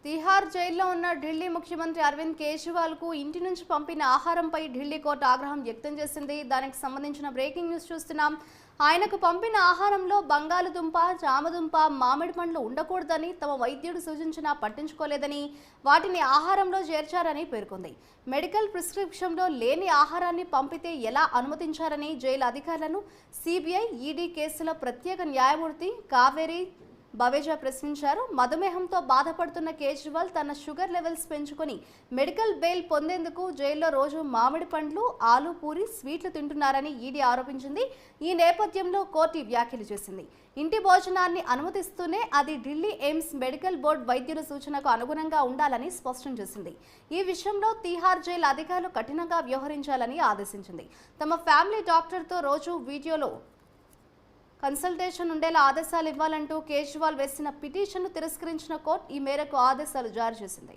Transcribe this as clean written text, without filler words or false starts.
తిహార్ జైల్లో ఉన్న ఢిల్లీ ముఖ్యమంత్రి అరవింద్ కేజ్రీవాల్ కు ఇంటి నుంచి పంపిన ఆహారంపై ఢిల్లీ కోర్టు ఆగ్రహం వ్యక్తం చేసింది. దానికి సంబంధించిన బ్రేకింగ్ న్యూస్ చూస్తున్నాం. ఆయనకు పంపిన ఆహారంలో బంగాళదుంప, జామదుంప, మామిడి పండ్లు ఉండకూడదని తమ వైద్యుడు సూచించినా పట్టించుకోలేదని, వాటిని ఆహారంలో చేర్చారని పేర్కొంది. మెడికల్ ప్రిస్క్రిప్షన్లో లేని ఆహారాన్ని పంపితే ఎలా అనుమతించారని జైలు అధికారులను సిబిఐ, ఈడీ కేసుల ప్రత్యేక న్యాయమూర్తి కావేరి బవేజా ప్రశ్నించారు. మధుమేహంతో బాధపడుతున్న కేజ్రీవాల్ తన షుగర్ లెవెల్స్ పెంచుకొని మెడికల్ బెయిల్ పొందేందుకు జైల్లో రోజు మామిడి పండ్లు, ఆలు పూరి, స్వీట్లు తింటున్నారని ఈడీ ఆరోపించింది. ఈ నేపథ్యంలో కోర్టు వ్యాఖ్యలు చేసింది. ఇంటి భోజనాన్ని అనుమతిస్తూనే అది ఢిల్లీ ఎయిమ్స్ మెడికల్ బోర్డు వైద్యుల సూచనకు అనుగుణంగా ఉండాలని స్పష్టం చేసింది. ఈ విషయంలో తిహార్ జైలు అధికారులు కఠినంగా వ్యవహరించాలని ఆదేశించింది. తమ ఫ్యామిలీ డాక్టర్తో రోజు వీడియోలో కన్సల్టేషన్ ఉండేలా ఆదేశాలు ఇవ్వాలంటూ కేజ్రీవాల్ వేసిన పిటిషన్ను తిరస్కరించిన కోర్టు ఈ మేరకు ఆదేశాలు జారీ చేసింది.